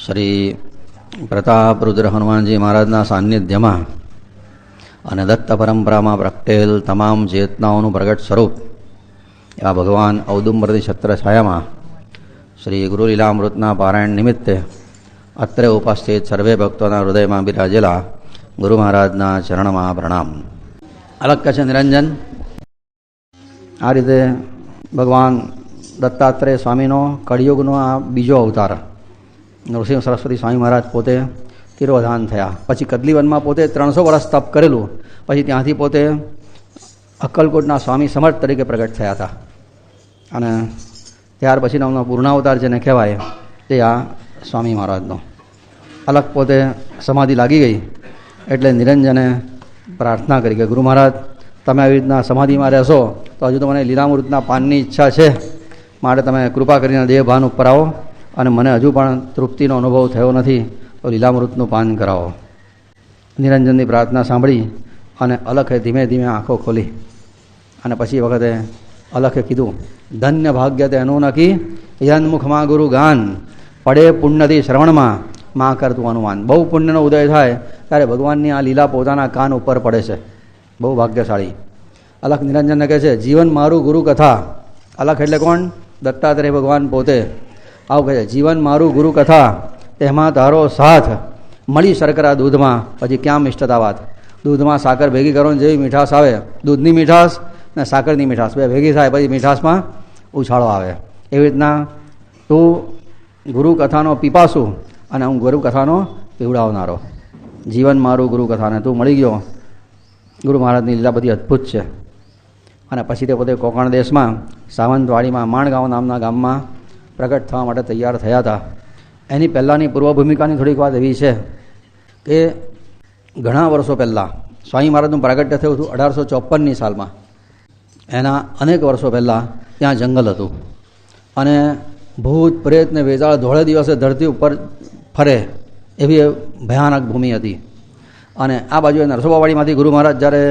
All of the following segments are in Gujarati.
શ્રી પ્રતાપરુદ્ર હનુમાનજી મહારાજના સાનિધ્યમાં અને દત્ત પરંપરામાં પ્રગટેલ તમામ ચેતનાઓનું પ્રગટ સ્વરૂપ એવા ભગવાન ઔદુંબરની છત્રછાયામાં શ્રી ગુરુ લીલામૃતના પારાયણ નિમિત્તે અત્રે ઉપસ્થિત સર્વે ભક્તોના હૃદયમાં બિરાજેલા ગુરુ મહારાજના ચરણમાં પ્રણામ. અલગ છે નિરંજન. આ રીતે ભગવાન દત્તાત્રેય સ્વામીનો કળિયુગનો આ બીજો અવતાર. નરસિંહ સરસ્વતી સ્વામી મહારાજ પોતે તિરોધાન થયા, પછી કદલીવનમાં પોતે 300 વર્ષ તપ કરેલું, પછી ત્યાંથી પોતે અક્કલકોટના સ્વામી સમર્થ તરીકે પ્રગટ થયા હતા. અને ત્યાર પછીનો એમનો પૂર્ણાવતાર જેને કહેવાય તે આ સ્વામી મહારાજનો. અલગ પોતે સમાધિ લાગી ગઈ એટલે નિરંજને પ્રાર્થના કરી કે ગુરુ મહારાજ, તમે આવી રીતના સમાધિમાં રહેશો તો હજુ તો મને લીલામૃતના પાનની ઈચ્છા છે, માટે તમે કૃપા કરીને દેહ ભાન ઉપર આવો અને મને હજુ પણ તૃપ્તિનો અનુભવ થયો નથી, તો લીલામૃતનું પાન કરાવો. નિરંજનની પ્રાર્થના સાંભળી અને અલખે ધીમે ધીમે આંખો ખોલી અને પછી વખતે અલખે કીધું, ધન્ય ભાગ્ય તેનું નકી યન્મુખમાં ગુરુ ગાન, પડે પુણ્યથી શ્રવણમાં માં કરતું અનુમાન. બહુ પુણ્યનો ઉદય થાય ત્યારે ભગવાનની આ લીલા પોતાના કાન ઉપર પડે છે. બહુ ભાગ્યશાળી. અલખ નિરંજનને કહે છે, જીવન મારું ગુરુ કથા. અલખ એટલે કોણ? દત્તાત્રેય ભગવાન પોતે. આવું કહે છે, જીવન મારું ગુરુ કથા, તેમાં તારો સાથ, મળી શર્કરા દૂધમાં, પછી ક્યાં મિષ્ટતા વાત. દૂધમાં સાકર ભેગી કરો ને જેવી મીઠાશ આવે, દૂધની મીઠાશ ને સાકરની મીઠાશ બે ભેગી થાય પછી મીઠાશમાં ઉછાળો આવે. એવી રીતના તું ગુરુ કથાનો પીપાસું અને હું ગુરુ કથાનો પીવડાવનારો. જીવન મારું ગુરુ કથાને તું મળી ગયો. ગુરુ મહારાજની લીલા બધી અદ્ભુત છે. અને પછી તે પોતે કોકણ દેશમાં સાવંતવાડીમાં માણગાંવ નામના ગામમાં પ્રગટ થવા માટે તૈયાર થયા હતા. એની પહેલાંની પૂર્વ ભૂમિકાની થોડીક વાત એવી છે કે ઘણા વર્ષો પહેલાં સ્વામી મહારાજનું પ્રાગટ્ય થયું હતું 1854ની સાલમાં. એના અનેક વર્ષો પહેલાં ત્યાં જંગલ હતું અને ભૂત પ્રેત ને વેતાળ ધોળે દિવસે ધરતી ઉપર ફરે એવી ભયાનક ભૂમિ હતી. અને આ બાજુએ નરસોબાવાડીમાંથી ગુરુ મહારાજ જ્યારે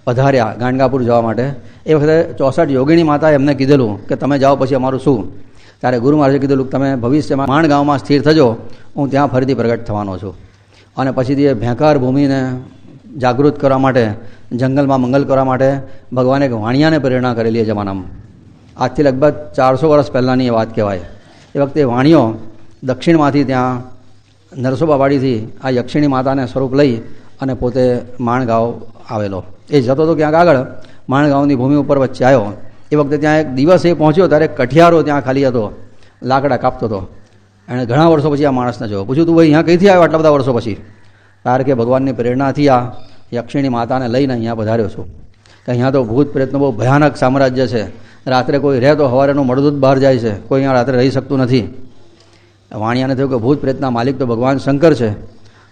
પધાર્યા ગાણગાપુર જવા માટે, એ વખતે 64 યોગીણી માતાએ એમને કીધેલું કે તમે જાઓ પછી અમારું શું. ત્યારે ગુરુ મહારાજે કીધેલું તમે ભવિષ્યમાં માણગાંવમાં સ્થિર થજો, હું ત્યાં ફરીથી પ્રગટ થવાનો છું. અને પછીથી એ ભેંકાર ભૂમિને જાગૃત કરવા માટે, જંગલમાં મંગલ કરવા માટે ભગવાને એક વાણિયાને પ્રેરણા કરેલી એ જમાનામાં. આજથી લગભગ 400 વર્ષ પહેલાંની એ વાત કહેવાય. એ વખતે વાણિયો દક્ષિણમાંથી ત્યાં નરસોબાવાડીથી આ યક્ષિણી માતાને સ્વરૂપ લઈ અને પોતે માણગાંવ આવેલો. એ જતો હતો ક્યાંક આગળ, માણગાંવની ભૂમિ ઉપર વચ્ચે આવ્યો. એ વખતે ત્યાં એક દિવસ એ પહોંચ્યો ત્યારે કઠિયારો ત્યાં ખાલી હતો, લાકડા કાપતો હતો. એણે ઘણા વર્ષો પછી આ માણસને જોયો. પૂછ્યું, તું ભાઈ અહીંયા કઈથી આવ્યો આટલા બધા વર્ષો પછી? કારણ કે ભગવાનની પ્રેરણાથી આ યક્ષિણી માતાને લઈને અહીંયા પધાર્યો છું કે અહીંયા તો ભૂત પ્રેતનું બહુ ભયાનક સામ્રાજ્ય છે. રાત્રે કોઈ રહે તો સવારેનું મળદૂત બહાર જાય છે, કોઈ અહીંયા રાત્રે રહી શકતું નથી. વાણિયાને થયું કે ભૂત પ્રેતના માલિક તો ભગવાન શંકર છે,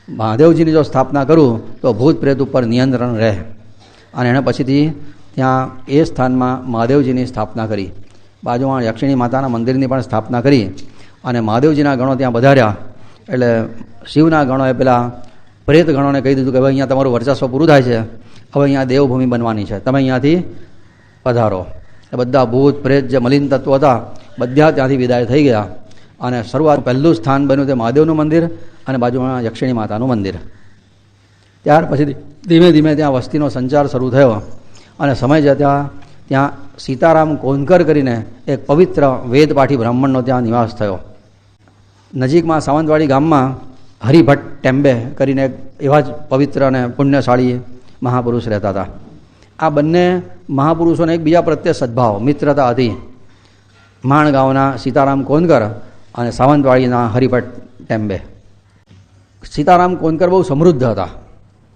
મહાદેવજીની જો સ્થાપના કરું તો ભૂત પ્રેત ઉપર નિયંત્રણ રહે. અને એણે પછીથી ત્યાં એ સ્થાનમાં મહાદેવજીની સ્થાપના કરી. બાજુમાં યક્ષિણી માતાના મંદિરની પણ સ્થાપના કરી અને મહાદેવજીના ગણો ત્યાં વધાર્યા. એટલે શિવના ગણોએ પેલા પ્રેત ગણોને કહી દીધું કે હવે અહીંયા તમારું વર્ચસ્વ પૂરું થાય છે, હવે અહીંયા દેવભૂમિ બનવાની છે, તમે અહીંયાથી પધારો. એ બધા ભૂત પ્રેત જે મલિન તત્વો હતા બધા ત્યાંથી વિદાય થઈ ગયા. અને શરૂઆત પહેલું સ્થાન બન્યું તે મહાદેવનું મંદિર અને બાજુમાં યક્ષિણી માતાનું મંદિર. ત્યાર પછી ધીમે ધીમે ત્યાં વસ્તીનો સંચાર શરૂ થયો અને સમય જતાં ત્યાં સીતારામ કોનકર કરીને એક પવિત્ર વેદપાઠી બ્રાહ્મણનો ત્યાં નિવાસ થયો. નજીકમાં સાવંતવાડી ગામમાં હરિભટ્ટ ટેમ્બે કરીને એવા જ પવિત્ર અને પુણ્યશાળી મહાપુરુષ રહેતા હતા. આ બંને મહાપુરુષોને એકબીજા પ્રત્યે સદભાવ મિત્રતા હતી. માણગાંવના સીતારામ કોનકર અને સાવંતવાડીના હરિભટ્ટ ટેમ્બે. સીતારામ કોનકર બહુ સમૃદ્ધ હતા.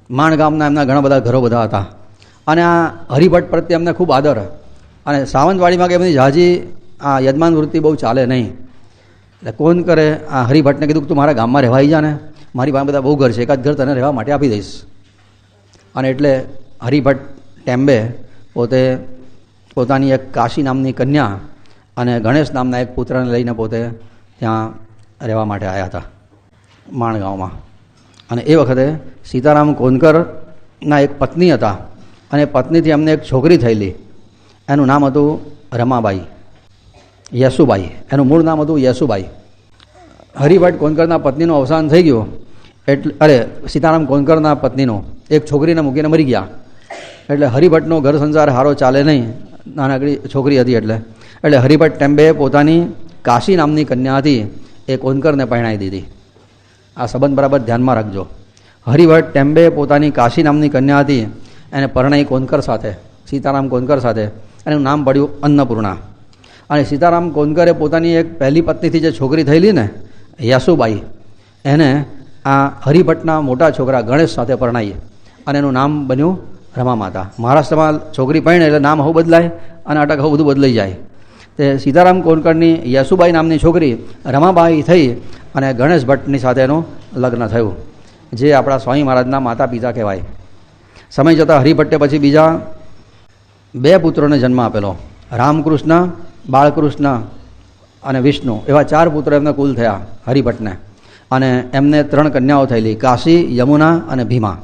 માણગામના એમના ઘણા બધા ઘરો બધા હતા અને આ હરિભટ્ટ પ્રત્યે એમને ખૂબ આદર. અને સાવંતવાડીમાં કે એમની જાજી આ યજમાન વૃત્તિ બહુ ચાલે નહીં. એટલે કોનકરે આ હરિભટ્ટને કીધું કે તું મારા ગામમાં રહેવા આવી જા ને, મારી પાસે બધા બહુ ઘર છે, એકાદ ઘર તને રહેવા માટે આપી દઈશ. અને એટલે હરિભટ્ટ ટેમ્બે પોતે પોતાની એક કાશી નામની કન્યા અને ગણેશ નામના એક પુત્રને લઈને પોતે ત્યાં રહેવા માટે આવ્યા હતા માણગાંવમાં. અને એ વખતે સીતારામ કોનકરના એક પત્ની હતા અને પત્નીથી એમને એક છોકરી થયેલી. એનું નામ હતું રમાબાઈ, યશુબાઈ. એનું મૂળ નામ હતું યશુબાઈ. હરિભટ્ટ કોનકરના પત્નીનું અવસાન થઈ ગયું એટલે સીતારામ કોનકરના પત્નીનું એક છોકરીને મૂકીને મરી ગયા. એટલે હરિભટ્ટનો ઘર સંસાર સારો ચાલે નહીં, નાનકડી છોકરી હતી એટલે હરિભટ્ટ ટેમ્બે પોતાની કાશી નામની કન્યા હતી એ કોનકરને પરણાવી દીધી. આ સંબંધ બરાબર ધ્યાનમાં રાખજો. હરિભટ્ટ ટેમ્બે પોતાની કાશી નામની કન્યા હતી એને પરણાઈ કોનકર સાથે, સીતારામ કોનકર સાથે, એનું નામ પડ્યું અન્નપૂર્ણા. અને સીતારામ કોનકરે પોતાની એક પહેલી પત્નીથી જે છોકરી થયેલી ને યાસુબાઈ, એને આ હરિભટ્ટના મોટા છોકરા ગણેશ સાથે પરણાવી અને એનું નામ બન્યું રમા માતા. મહારાષ્ટ્રમાં છોકરી પરણે એટલે નામ હવે બદલાય અને અટક હવે બધું બદલાઈ જાય. તે સીતારામ કોનકરની યાસુબાઈ નામની છોકરી રમાબાઈ થઈ અને ગણેશ ભટ્ટની સાથે એનું લગ્ન થયું, જે આપણા સ્વામી મહારાજના માતા પિતા કહેવાય. સમય જતાં હરિભટ્ટે પછી બીજા 2 પુત્રોને જન્મ આપેલો, રામકૃષ્ણ, બાળકૃષ્ણ અને વિષ્ણુ, એવા 4 પુત્રો એમને કુલ થયા હરિભટ્ટને. અને એમને 3 કન્યાઓ થયેલી, કાશી, યમુના અને ભીમા.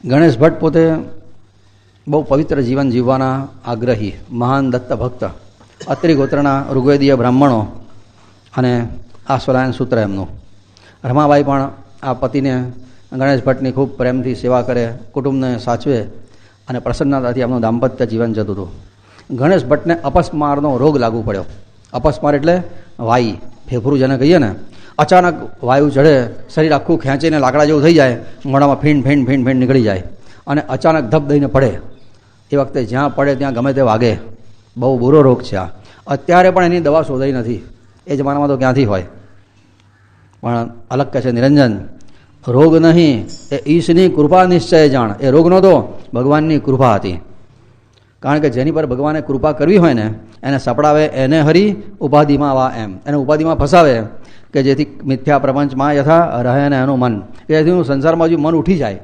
ગણેશ ભટ્ટ પોતે બહુ પવિત્ર જીવન જીવવાના આગ્રહી મહાન દત્ત ભક્ત, અત્રિ ગોત્રના ઋગ્વેદીય બ્રાહ્મણો અને આશ્વલાયન સૂત્ર એમનું. રમાબાઈ પણ આ પતિને ગણેશ ભટ્ટની ખૂબ પ્રેમથી સેવા કરે, કુટુંબને સાચવે અને પ્રસન્નતાથી એમનું દાંપત્ય જીવન જતું હતું. ગણેશ ભટ્ટને અપસ્મારનો રોગ લાગુ પડ્યો. અપસ્માર એટલે વાઈ, ફેફરું જેને કહીએ ને, અચાનક વાયુ ચઢે, શરીર આખું ખેંચીને લાકડા જેવું થઈ જાય, મોઢામાં ફીણ ફીણ ફીણ ફીણ નીકળી જાય અને અચાનક ધબ દઈને પડે. એ વખતે જ્યાં પડે ત્યાં ગમે તે વાગે. બહુ બુરો રોગ છે આ. અત્યારે પણ એની દવા શોધાઈ નથી, એ જમાનામાં તો ક્યાંથી હોય. પણ અલગ કહે છે નિરંજન, રોગ નહીં એ ઈશની કૃપા નિશ્ચય જાણ. એ રોગ નહોતો, ભગવાનની કૃપા હતી. કારણ કે જેની પર ભગવાને કૃપા કરવી હોય ને એને સપડાવે, એને હરી ઉપાધિમાં વા એમ, એને ઉપાધિમાં ફસાવે કે જેથી મિથ્યા પ્રપંચમાં યથા રહે ને એનું મન, કે જેથી સંસારમાં જો મન ઉઠી જાય.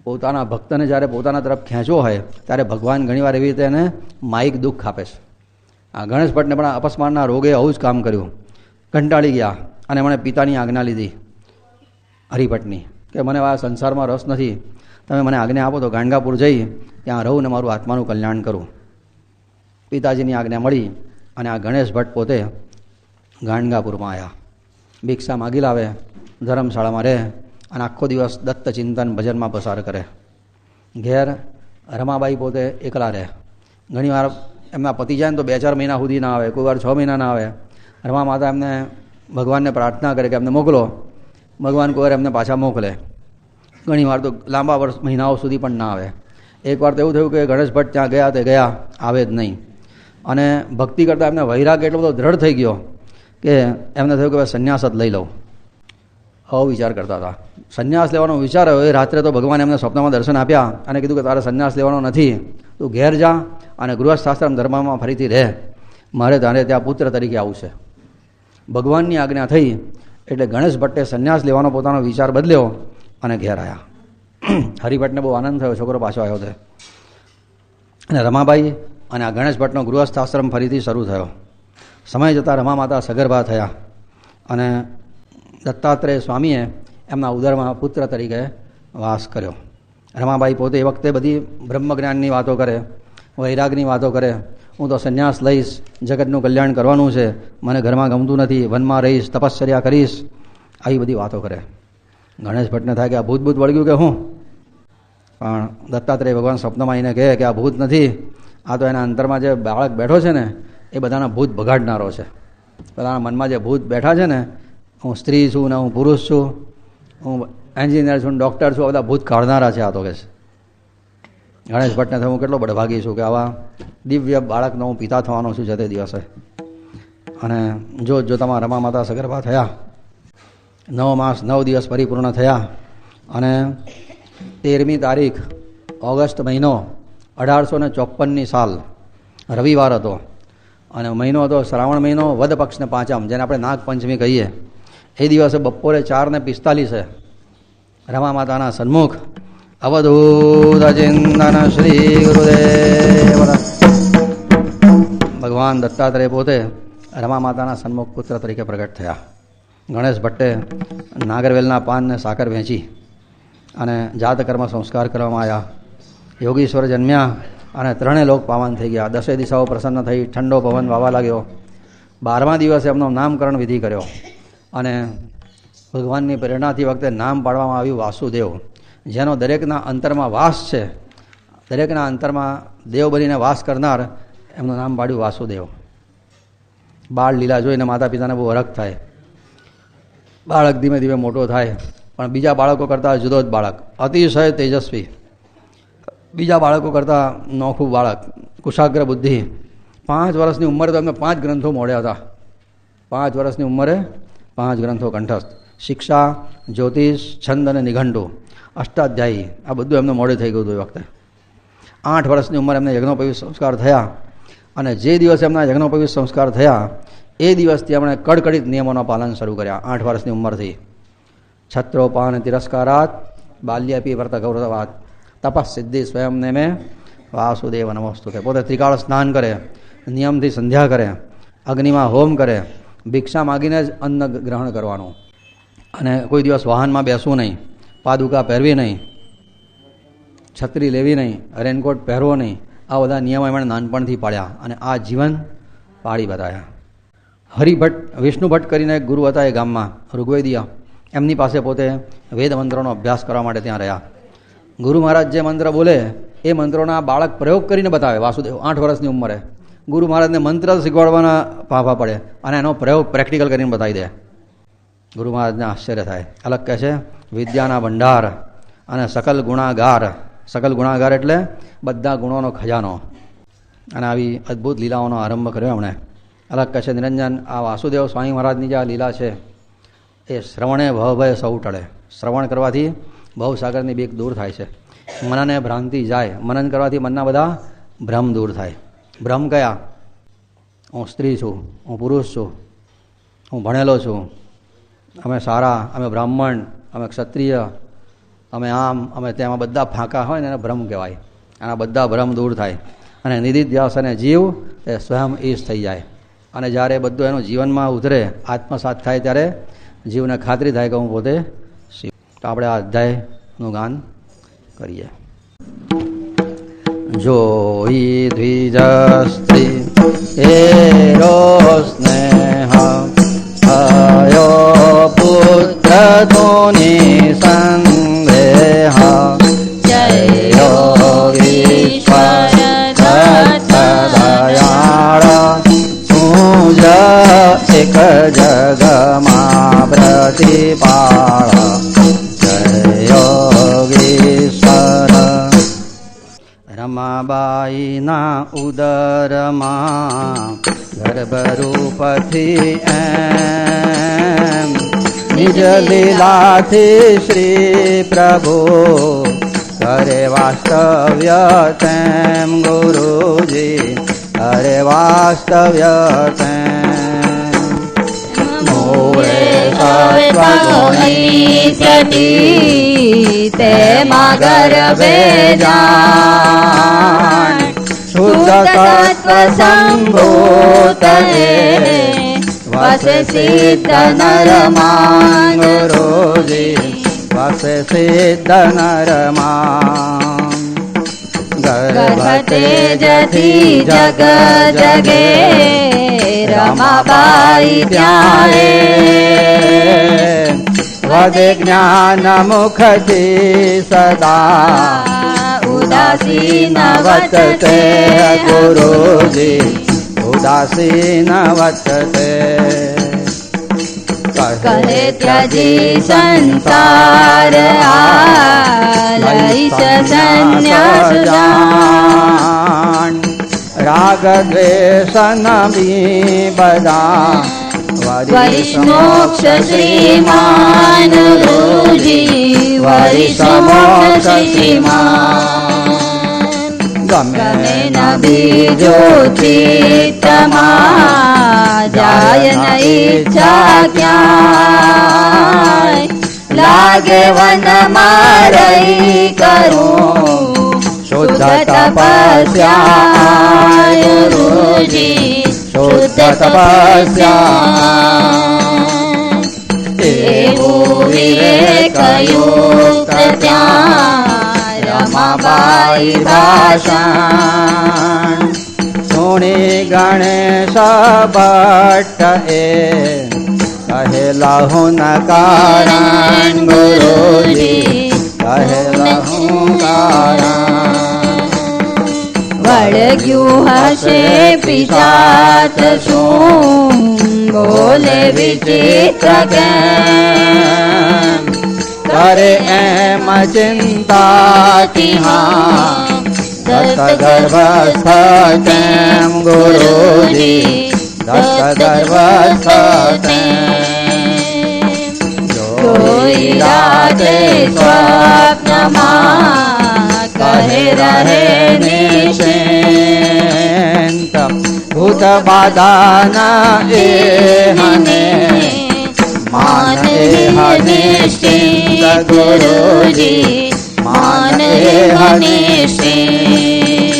પોતાના ભક્તને જ્યારે પોતાના તરફ ખેંચવો હોય ત્યારે ભગવાન ઘણીવાર એવી રીતે એને માઇક દુઃખ આપે છે. આ ગણેશ ભટ્ટને પણ અપસ્મારના રોગે આવું જ કામ કર્યું. કંટાળી ગયા અને એમણે પિતાની આજ્ઞા લીધી હરિભટ્ટની કે મને આ સંસારમાં રસ નથી, તમે મને આજ્ઞા આપો તો ગાણગાપુર જઈ ત્યાં રહું ને મારું આત્માનું કલ્યાણ કરું. પિતાજીની આજ્ઞા મળી અને આ ગણેશ ભટ્ટ પોતે ગાણગાપુરમાં આવ્યા. ભિક્ષા માગી લાવે, ધર્મશાળામાં રહે અને આખો દિવસ દત્ત ચિંતન ભજનમાં પસાર કરે. ઘેર રમાબાઈ પોતે એકલા રહે. ઘણીવાર એમના પતિ જાય ને તો 2-4 મહિના સુધી ના આવે, કોઈ વાર 6 મહિના ના આવે. રમા માતા એમને ભગવાનને પ્રાર્થના કરે કે એમને મોકલો. ભગવાન કોઈ વાર એમને પાછા મોકલે. ઘણીવાર તો લાંબા મહિનાઓ સુધી પણ ના આવે. એકવાર તો એવું થયું કે ગણેશ ભટ્ટ ત્યાં ગયા તે ગયા, આવે જ નહીં. અને ભક્તિ કરતાં એમને વૈરાગ એટલો બધો દ્રઢ થઈ ગયો કે એમને થયું કે ભાઈ સંન્યાસ જ લઈ લઉં. આવો વિચાર કરતા હતા. સંન્યાસ લેવાનો વિચાર આવ્યો. એ રાત્રે તો ભગવાન એમને સ્વપ્નમાં દર્શન આપ્યા અને કીધું કે તારે સંન્યાસ લેવાનો નથી, તું ઘેર જા અને ગૃહસ્થાશ્રમ ધર્મમાં ફરીથી રહે, મારે તારે ત્યાં પુત્ર તરીકે આવું છે. ભગવાનની આજ્ઞા થઈ એટલે ગણેશ ભટ્ટે સંન્યાસ લેવાનો પોતાનો વિચાર બદલ્યો અને ઘેર આવ્યા. હરિભટ્ટને બહુ આનંદ થયો, છોકરો પાછો આવ્યો છે. અને રમાબાઈ અને આ ગણેશ ભટ્ટનો ગૃહસ્થાશ્રમ ફરીથી શરૂ થયો. સમય જતાં રમા માતા સગર્ભા થયા અને દત્તાત્રેય સ્વામીએ એમના ઉદરમાં પુત્ર તરીકે વાસ કર્યો. રમાબાઈ પોતે એ વખતે બધી બ્રહ્મજ્ઞાનની વાતો કરે, વૈરાગની વાતો કરે. હું તો સંન્યાસ લઈશ, જગતનું કલ્યાણ કરવાનું છે, મને ઘરમાં ગમતું નથી, વનમાં રહીશ, તપશ્ચર્યા કરીશ, આવી બધી વાતો કરે. ગણેશ ભટ્ટને થાય કે આ ભૂત વળગ્યું કે હું. પણ દત્તાત્રેય ભગવાન સ્વપ્નમાં એને કહે કે આ ભૂત નથી, આ તો એના અંતરમાં જે બાળક બેઠો છે ને એ બધાના ભૂત ભગાડનારો છે. બધાના મનમાં જે ભૂત બેઠા છે ને, હું સ્ત્રી છું ને હું પુરુષ છું, હું એન્જિનિયર છું, ડૉક્ટર છું, આ બધા ભૂત કાઢનારા છે આ તો કે છે. ગણેશ ભટ્ટને થયું હું કેટલો બળભાગી છું કે આવા દિવ્ય બાળકનો હું પિતા થવાનો છું છે તે દિવસે. અને જોતામાં રમા માતા સગર્ભા થયા. 9 માસ 9 દિવસ પરિપૂર્ણ થયા અને 13મી તારીખ ઓગસ્ટ મહિનો 1854ની સાલ રવિવાર હતો અને મહિનો હતો શ્રાવણ મહિનો, વદ પક્ષને 5મ, જેને આપણે નાગપંચમી કહીએ. એ દિવસે બપોરે 4:45 રમા માતાના સન્મુખ અવધૂત ચિંતન શ્રી ગુરુદેવ ભગવાન દત્તાત્રેય પોતે રમા માતાના સન્મુખ પુત્ર તરીકે પ્રગટ થયા. ગણેશ ભટ્ટે નાગરવેલના પાનને સાકર વહેંચી અને જાતકર્મ સંસ્કાર કરવામાં આવ્યા. યોગીશ્વર જન્મ્યા અને 3 લોક પાવન થઈ ગયા. 10 દિશાઓ પ્રસન્ન થઈ, ઠંડો પવન વાવા લાગ્યો. 12મા દિવસે એમનો નામકરણ વિધિ કર્યો. અને ભગવાનની પ્રેરણાથી વખતે નામ પાડવામાં આવ્યું વાસુદેવ, જેનો દરેકના અંતરમાં વાસ છે, દરેકના અંતરમાં દેવ બનીને વાસ કરનાર, એમનું નામ પાડ્યું વાસુદેવ. બાળ લીલા જોઈને માતા પિતાને બહુ હરખ થાય. બાળક ધીમે ધીમે મોટો થાય, પણ બીજા બાળકો કરતાં જુદો જ બાળક, અતિશય તેજસ્વી, બીજા બાળકો કરતાં નોખું બાળક, કુશાગ્ર બુદ્ધિ. 5 વર્ષની ઉંમરે તો એમને 5 ગ્રંથો મોડ્યા હતા. 5 વર્ષની ઉંમરે 5 ગ્રંથો કંઠસ્થ. શિક્ષા, જ્યોતિષ, છંદ અને નિઘંટુ, અષ્ટાધ્યાયી, આ બધું એમને મોડે થઈ ગયું હતું એ વખતે. 8 વર્ષની ઉંમરે એમને યજ્ઞોપવિત સંસ્કાર થયા, અને જે દિવસે એમના યજ્ઞોપવિત સંસ્કાર થયા એ દિવસથી એમણે કડકડિત નિયમોનું પાલન શરૂ કર્યા. 8 વર્ષની ઉંમરથી. છત્રોપાન તિરસ્કારાત બાલ્યપી વ્રત ગૌરવાત તપસ્સિદ્ધિ સ્વયં ને મેં વાસુદેવ નમસ્તુતે. પોતે ત્રિકાળ સ્નાન કરે, નિયમથી સંધ્યા કરે, અગ્નિમાં હોમ કરે, ભિક્ષા માગીને જ અન્ન ગ્રહણ કરવાનું, અને કોઈ દિવસ વાહનમાં બેસવું નહીં, પાદુકા પહેરવી નહીં, છત્રી લેવી નહીં, રેનકોટ પહેરવો નહીં. આ બધા નિયમો એમણે નાનપણથી પાડ્યા અને આ જીવન પાળી બતાવ્યા. હરિભટ્ટ, વિષ્ણુ ભટ્ટ કરીને એક ગુરુ હતા એ ગામમાં, ઋગ્વેદીય. એમની પાસે પોતે વેદ મંત્રોનો અભ્યાસ કરવા માટે ત્યાં રહ્યા. ગુરુ મહારાજ જે મંત્ર બોલે એ મંત્રોના બાળક પ્રયોગ કરીને બતાવે. વાસુદેવ 8 વર્ષની ઉંમરે ગુરુ મહારાજને મંત્ર શીખવાડવાના ફાંફા પડે અને એનો પ્રયોગ પ્રેક્ટિકલ કરીને બતાવી દે. ગુરુ મહારાજને આશ્ચર્ય થાય. અલગ કહે છે વિદ્યાના ભંડાર અને સકલ ગુણાગાર. સકલ ગુણાગાર એટલે બધા ગુણોનો ખજાનો. અને આવી અદ્ભુત લીલાઓનો આરંભ કર્યો એમણે. અલગ કહે છે નિરંજન, આ વાસુદેવ સ્વામી મહારાજની જે આ લીલા છે એ શ્રવણે ભવભય સૌ ટળે. શ્રવણ કરવાથી ભવસાગરની બીક દૂર થાય છે. મનને ભ્રાંતિ જાય. મનન કરવાથી મનના બધા ભ્રમ દૂર થાય. ભ્રમ કયા? હું સ્ત્રી છું, હું પુરુષ છું, હું ભણેલો છું, અમે સારા, અમે બ્રાહ્મણ, અમે ક્ષત્રિય, અમે આમ, અમે તેમાં બધા ફાંકા હોય ને એને ભ્રમ કહેવાય. આના બધા ભ્રમ દૂર થાય અને નિધિધ્યાસ અને જીવ એ સ્વયં ઈશ થઈ જાય. અને જ્યારે બધું એનું જીવનમાં ઉતરે, આત્મસાત થાય, ત્યારે જીવને ખાતરી થાય કે હું પોતે શિવ. તો આપણે આ અધ્યાયનું ગાન કરીએ. જોઈ દ્વિજ સ્ત્રી એરો સ્નેહ અયો પુત્ર ધોની સંદેહ જયો ઈશ્વર દયાળ તું જ એક જગમાં પ્રતિપાળ જયો ઈશ્વર. રમાબાઈના ઉદરમાં ગર્ભરૂપથી એમ નિજ લીલાથી શ્રી પ્રભુ કરે વાસ્તવ્ય તેમ ગુરુજી કરે વાસ્તવ્ય તેમ. મોરે સત્વગુણી તેમાં ગર્ભે જાણ શુદ્ધ તત્વ સંભૂત વસે સિદ્ધ નરમાન ગુરુજી વસે સિદ્ધ નરમાન. ગર્ભ તેજથી જગ જગે રમાબાઈ ત્યાં વધે જ્ઞાન મુખથી સદા ઉદાસીન વતતે ગુરુજી ઉદાસીન વતતે. કહે ત્યજી સંસાર લઈશ સંન્યાસ જાણ રાગ દ્વેષ નમી બધા વરિષ્ઠ શ્રીમાન ગુરુજી વરિષ્ઠ શ્રીમાન. ગમે ન બીજો ચિત્તમાં જાય ન ઈચ્છા ક્યાંય લાગે વનમાં રહી કરું શુદ્ધ તપસ્યા ગુરુજી શુદ્ધ તપસ્યા. એવું વિવેકયુક્ત ત્યાં રમાબાઈ ભાષણ સુણી ગણેશ ભટ્ટ એ કહેલા હું કારણ ગુરુજી કહેલા હું કારણ વળગ્યું હશે પિશાચ શું બોલે વિચિત્ર કેમ કરે એમ ચિંતાથી હા દત્ત ગર્ભસ્થ કેમ ગુરુજી દત્ત ગર્ભસ્થ જોઈ રાતે સ્વપ્નમાં કહે રહે નિશ્ચિંત ભૂત બાધાના એ હને માન એ નિશ્ચિંત ગુરુજી માન એ નિશ્ચિંત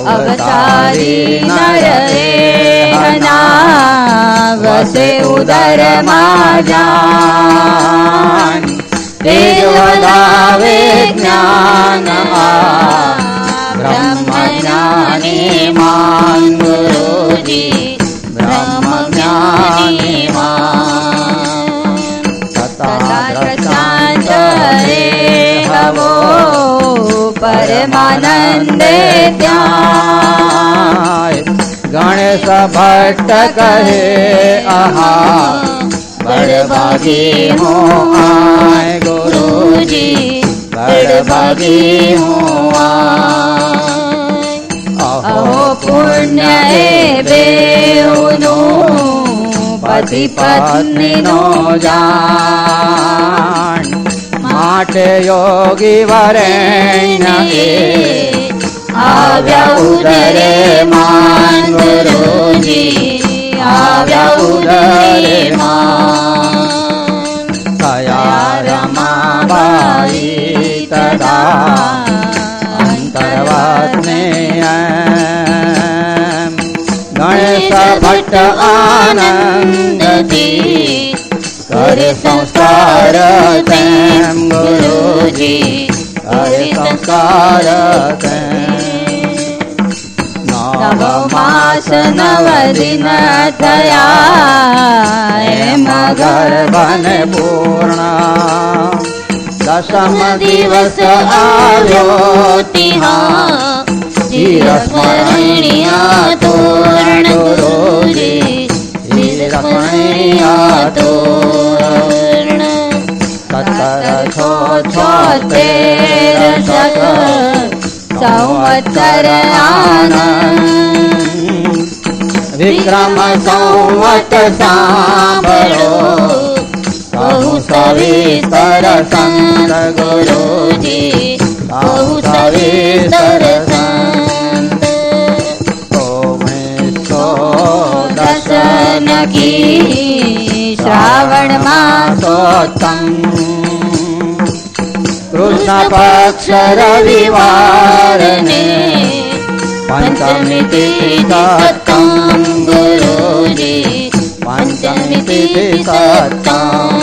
અવતારી નર હના વસે ઉદરમાં જાન તેજ વધાવે જ્ઞાનમાં બ્રહ્મ જ્ઞાની માન ગુરુજી બ્રહ્મ જ્ઞાની માન તથા પ્રશાંત રે હવો પરમાનંદે ત્યાં ગણેશ ભટ્ટ કહે આહા બળભાગી હું આય ગુરુજી બળભાગી હું આય અહો પુણ્ય એ બેઉનું પતિ પત્નીનો જાણ માટે યોગી વરેણ્ય આવ્યા ઉદરે માન ગુરુજી આવ્યા ઉદરે માન કયા રમાબાઈ તદા અંતર્વાતને ગણેશ ભટ્ટ આનંદથી કરે સંસ્કાર તેમ ગુરુજી કરે સંસ્કાર તેમ નવ માસ નવ દિન થયા એમ ગર્ભને પૂર્ણ દશમ દિવસ આવ્યો તિહા ચિરસ્મરણીય તોરણ ગુરુજી ચિરસ્મરણીય તોરણ 1776 સંવત્સર આનંદ વિક્રમ સંવત સાંભળો કહું સવિસ્તર સંત ગુરુજી કહું સવિસ્તર સંત 1910 નકી શ્રાવણ માસોત્તમ કૃષ્ણ પક્ષ રવિવારને પંચમી તિથિ સત્તમ ગુરુજી પંચમી તિથિ સત્તમ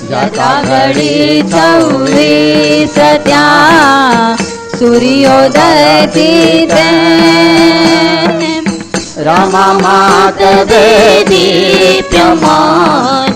જતા ઘડી 26 ત્યાં સૂર્યોદયથી તેમ રમા માત દે દીપ્યમાન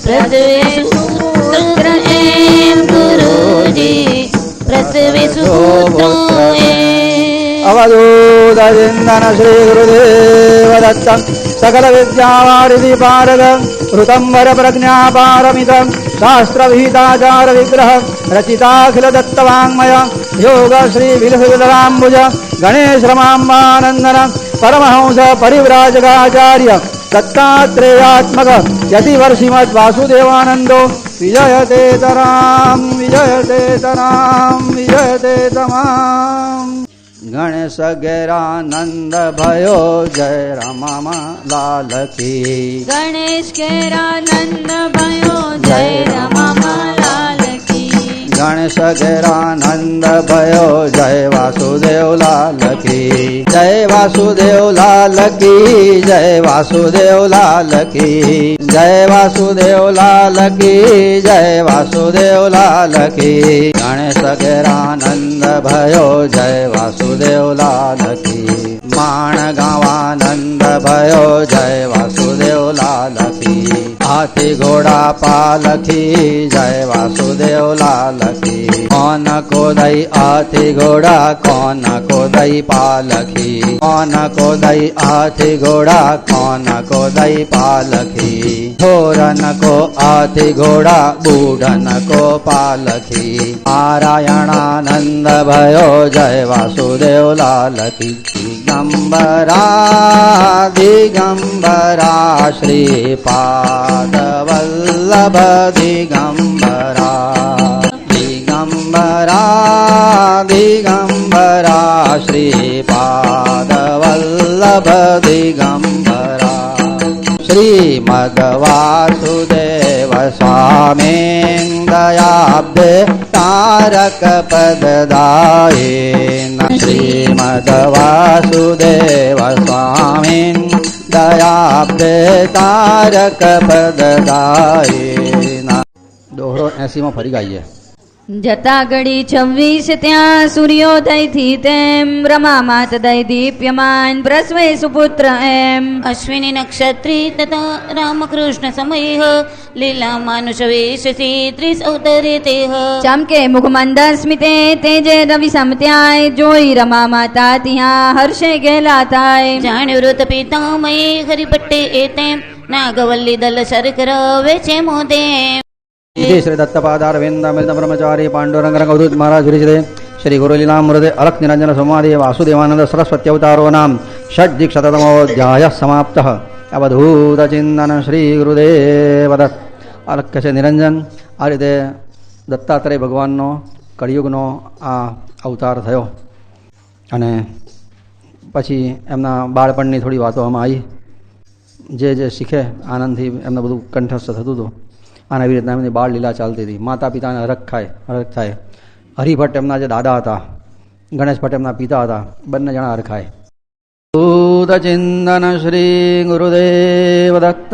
સૂત્ર એમ ગુરુજી પ્રસવે સૂત્ર એમ અવધૂતચિંતન શ્રી ગુરુદેવ દત્તમ સકલ વિદ્યાવારિધિ પારદમ ઋતંબર પ્રજ્ઞા પારમિતમ શાસ્ત્ર વિહિતાચાર વિગ્રહ રચિતાખિલ દત્તવાङ्मय યોગ શ્રી વિલસુરાંબુજ ગણેશ રમાંબાનંદન પરમહંસ પરિવ્રાજકાચાર્ય દત્તાત્રેયાત્મક યતિવર શ્રીમદ વાસુદેવાનંદો વિજયતે તરામ વિજયતે તરામ વિજયતે તમામ ગણેશ ગેરાનંદ ભયો જય રમા લાલ કી ગણેશ ઘેરાનંદ भयो જય રમા લાલ કી ગણેશ ગેરાનંદ ભયો જય વાસુદેવ લાલ કી જય વાસુદેવ લાલ કી જય વાસુદેવ લાલ કી જય વાસુદેવ લાલ કી જય વાસુદેવ લાલ કી ગણેશ ગેરાનંદ ભયો જય વાસુદેવ લાલ કી પ્રમાણ ગાવાનંદ ભયો જય વાસુદેવ લાલ કી હાથી ઘોડા પાલખી જય વાસુદેવ લાલ કી કોન કોદઈ હાથી ઘોડા કોન કોદઈ પાલખી કોન કોદઈ હાથી ઘોડા કોન કોદઈ પાલખી થોરન કો હાથી ઘોડા બૂઢન કો પાલખી નારાયણાનંદ ભયો જય વાસુદેવ લાલ કી દિગંબરા દિગંબરા શ્રીપાદ વલ્લભ દિગંબરા દિગંબરા દિગંબરા શ્રીપાદ વલ્લભ દિગંબરા શ્રીમદ વાસુદેવ સ્વામી દયાબ્દે તારક પદદાયે શ્રીમદ વાસુદેવ સ્વામી દયાબ્દે તારક પદદાયે. દોહરો 80 માં ફરી ગાઈએ. જતા ઘડી 26 ત્યાં સૂર્યોદય થી તેમ રમા માત દય દીપ્યમાન પ્રસ્વે સુપુત્ર એમ અશ્વિની નક્ષત્રી તથા રામકૃષ્ણ સમય લીલા માનુષ વેશથી 30 અવતરે તે ચમકે મુખમંદ સ્મિતે તેજે રવિ સમત્યાય જોઈ રમા માતા ત્યાં હર્ષે ગેલા થાય જાણ્યું વૃત પિતામયે હરિભટ્ટે એ તેમ નાગવલ્લી દલ શર્કર વેચે મોદે इति श्री दत्तपादारविंदमृत ब्रह्मचारी पांडुरंग रंगवधूत महाराज विरचिते श्री गुरुलीलामृते अलख निरंजन संवादे वासुदेवानंद सरस्वती अवतारो नाम षड्दीक्षतमोऽध्यायः समाप्तः. अवधूत चिंतन श्री गुरुदेव दत्त. अलख्य છે નિરંજન. આ રીતે દત્તાત્રેય ભગવાનનો કળિયુગનો આ અવતાર થયો અને પછી એમના બાળપણની થોડી વાતો આમાં આવી. જે શીખે આનંદથી એમને બધું કંઠસ્થ થતું હતું. અને એવી રીતના એમની બાળ લીલા ચાલતી હતી. માતા પિતાને હરખ થાય. હરિભટ્ટ એમના જે દાદા હતા, ગણેશ ભટ્ટ એમના પિતા હતા, બંને જણા હરખાય. ભૂત ચિંતન શ્રી ગુરુદેવ દત્ત.